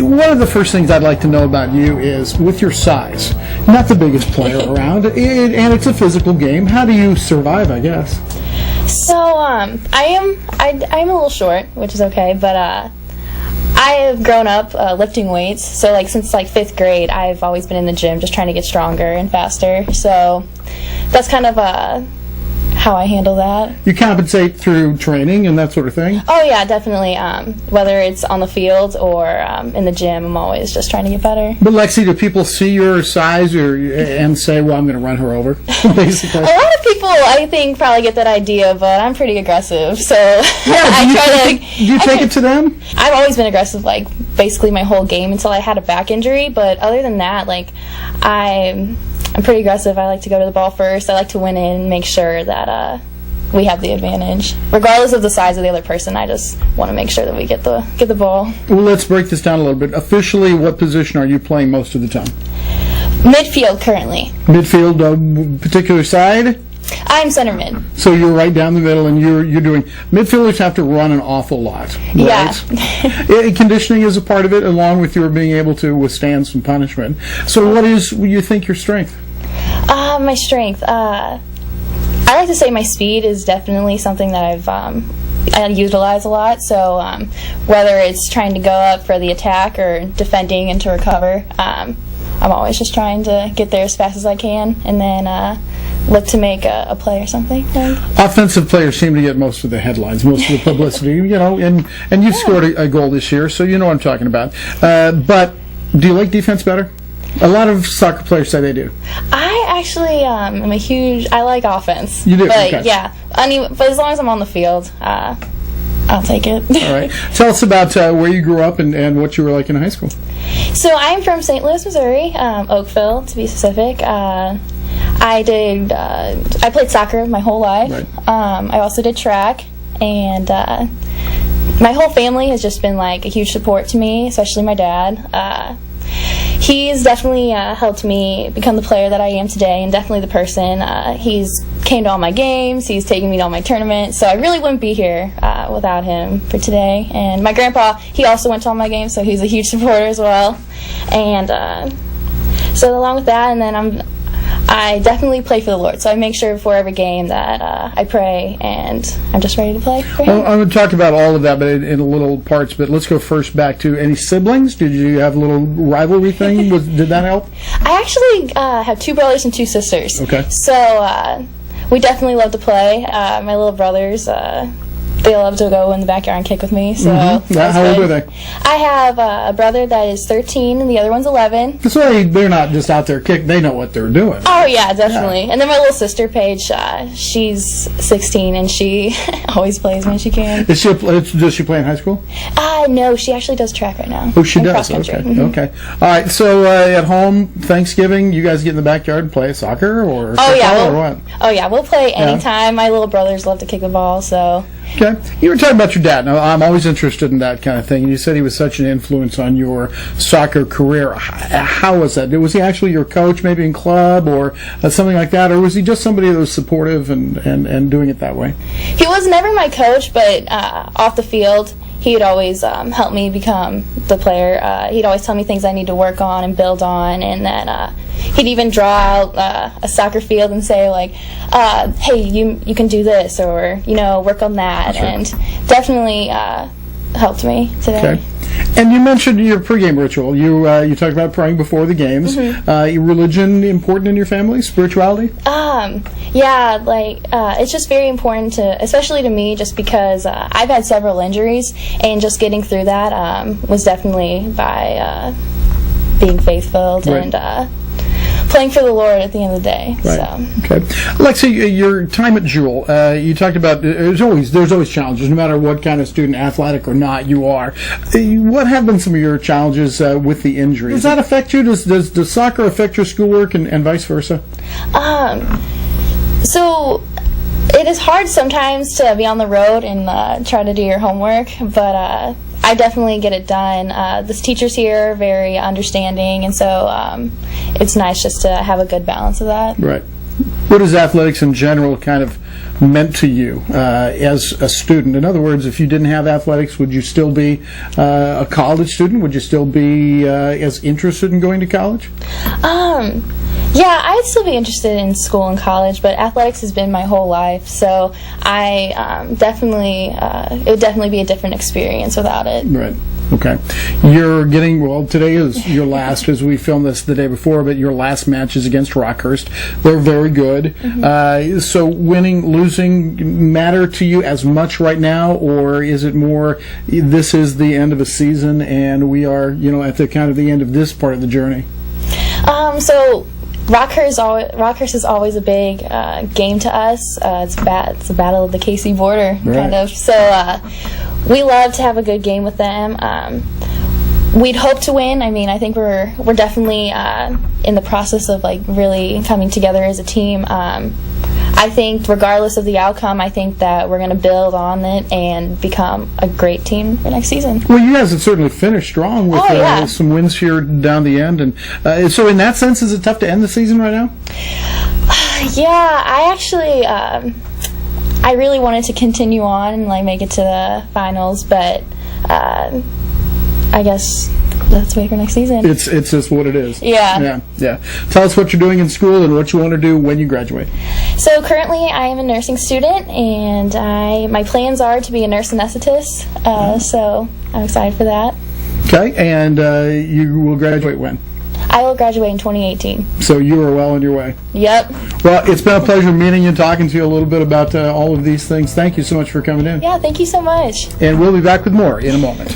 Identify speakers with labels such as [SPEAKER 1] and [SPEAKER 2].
[SPEAKER 1] One of the first things I'd like to know about you is, with your size, not the biggest player around, and it's a physical game, how do you survive, I guess?
[SPEAKER 2] So, I'm a little short, which is okay, but I have grown up lifting weights. So, like, since, like, 5th grade, I've always been in the gym just trying to get stronger and faster. So, that's kind of how I handle that.
[SPEAKER 1] You compensate through training and that sort of thing?
[SPEAKER 2] Oh, yeah, definitely. Whether it's on the field or in the gym, I'm always just trying to get better.
[SPEAKER 1] But, Lexi, do people see your size and say, well, I'm going to run her over, basically?
[SPEAKER 2] A lot of people, I think, probably get that idea, but I'm pretty aggressive, so
[SPEAKER 1] yeah, do you take it to them?
[SPEAKER 2] I've always been aggressive, like, basically my whole game until I had a back injury, but other than that, like, I'm pretty aggressive. I like to go to the ball first. I like to win it and make sure that we have the advantage. Regardless of the size of the other person, I just want to make sure that we get the ball.
[SPEAKER 1] Well, let's break this down a little bit. Officially, what position are you playing most of the time?
[SPEAKER 2] Midfield currently.
[SPEAKER 1] Midfield, particular side?
[SPEAKER 2] I'm center mid.
[SPEAKER 1] So you're right down the middle, and you're doing. Midfielders have to run an awful lot, right?
[SPEAKER 2] Yeah.
[SPEAKER 1] Conditioning is a part of it, along with your being able to withstand some punishment. So, what is you think your strength?
[SPEAKER 2] My strength. I like to say my speed is definitely something that I utilize a lot. So whether it's trying to go up for the attack or defending and to recover, I'm always just trying to get there as fast as I can, and then look to make a play or something.
[SPEAKER 1] Offensive players seem to get most of the headlines, most of the publicity, and you've scored a goal this year, so you know what I'm talking about. But do you like defense better? A lot of soccer players say they do.
[SPEAKER 2] I actually am I like offense.
[SPEAKER 1] You do?
[SPEAKER 2] But
[SPEAKER 1] okay.
[SPEAKER 2] Yeah, but as long as I'm on the field, I'll take it.
[SPEAKER 1] All right. Tell us about where you grew up and what you were like in high school.
[SPEAKER 2] So I'm from St. Louis, Missouri, Oakville to be specific. I played soccer my whole life.
[SPEAKER 1] Right.
[SPEAKER 2] I also did track, and my whole family has just been like a huge support to me, especially my dad. He's definitely helped me become the player that I am today, and definitely the person. He's came to all my games, he's taken me to all my tournaments, so I really wouldn't be here without him for today. And my grandpa, he also went to all my games, so he's a huge supporter as well. And so along with that, and then I definitely play for the Lord, so I make sure before every game that I pray, and I'm just ready to play for Him.
[SPEAKER 1] Well, I'm going to talk about all of that, but in little parts. But let's go first back to any siblings. Did you have a little rivalry thing? Did that help?
[SPEAKER 2] I actually have 2 brothers and 2 sisters.
[SPEAKER 1] Okay.
[SPEAKER 2] So we definitely love to play. My little brothers, they love to go in the backyard and kick with me. So
[SPEAKER 1] How old are they?
[SPEAKER 2] I have a brother that is 13 and the other one's 11.
[SPEAKER 1] So they're not just out there kicking; they know what they're doing.
[SPEAKER 2] Oh yeah, definitely. Yeah. And then my little sister Paige, she's 16 and she always plays when she can.
[SPEAKER 1] Does she play in high school?
[SPEAKER 2] No, she actually does track right now.
[SPEAKER 1] Oh, she does. Okay. Okay. All right. So at home, Thanksgiving, you guys get in the backyard and play soccer or football or what?
[SPEAKER 2] Oh yeah, we'll play anytime. My little brothers love to kick the ball, so.
[SPEAKER 1] Okay. You were talking about your dad. Now, I'm always interested in that kind of thing. And you said he was such an influence on your soccer career. How was that? Was he actually your coach, maybe in club or something like that? Or was he just somebody that was supportive and doing it that way?
[SPEAKER 2] He was never my coach, but off the field, he would always help me become the player. He'd always tell me things I need to work on and build on, and that he'd even draw out a soccer field and say, like, hey, you can do this, or, work on that. Sure. And definitely helped me today. Okay.
[SPEAKER 1] And you mentioned your pregame ritual. You talked about praying before the games. Mm-hmm. Religion important in your family? Spirituality?
[SPEAKER 2] Yeah, it's just very important especially to me, just because I've had several injuries, and just getting through that was definitely by being faith-filled and playing for the Lord at the end of the day.
[SPEAKER 1] Right.
[SPEAKER 2] So.
[SPEAKER 1] Okay. Lexi, your time at Jewell, you talked about there's always challenges, no matter what kind of student, athletic or not you are. What have been some of your challenges with the injuries? Does that affect you? Does soccer affect your schoolwork and vice versa?
[SPEAKER 2] So it is hard sometimes to be on the road and try to do your homework, but I definitely get it done. The teachers here are very understanding, and so it's nice just to have a good balance of that.
[SPEAKER 1] Right. What is athletics in general kind of meant to you as a student? In other words, if you didn't have athletics, would you still be a college student? Would you still be as interested in going to college?
[SPEAKER 2] Yeah, I'd still be interested in school and college, but athletics has been my whole life, so I it would definitely be a different experience without it.
[SPEAKER 1] Right. Okay. You're getting, well, today is your last, as we filmed this the day before, but your last match is against Rockhurst. They're very good. So winning, losing matter to you as much right now, or is it more, this is the end of a season and we are, at the kind of the end of this part of the journey?
[SPEAKER 2] So Rockhurst is always a big game to us. It's a battle of the KC border, kind of. So we love to have a good game with them. We'd hope to win. I mean, I think we're definitely in the process of really coming together as a team. I think regardless of the outcome, I think that we're going to build on it and become a great team for next season.
[SPEAKER 1] Well, you guys have certainly finished strong with some wins here down the end. And so in that sense, is it tough to end the season right now?
[SPEAKER 2] Yeah, I actually, I really wanted to continue on and make it to the finals, but I guess let's wait for next season.
[SPEAKER 1] It's just what it is.
[SPEAKER 2] Yeah.
[SPEAKER 1] Tell us what you're doing in school and what you want to do when you graduate.
[SPEAKER 2] So currently I am a nursing student, and my plans are to be a nurse anesthetist, so I'm excited for that.
[SPEAKER 1] Okay, and you will graduate when?
[SPEAKER 2] I will graduate in 2018.
[SPEAKER 1] So you are well on your way.
[SPEAKER 2] Yep.
[SPEAKER 1] Well, it's been a pleasure meeting you and talking to you a little bit about all of these things. Thank you so much for coming in.
[SPEAKER 2] Yeah, thank you so much.
[SPEAKER 1] And we'll be back with more in a moment.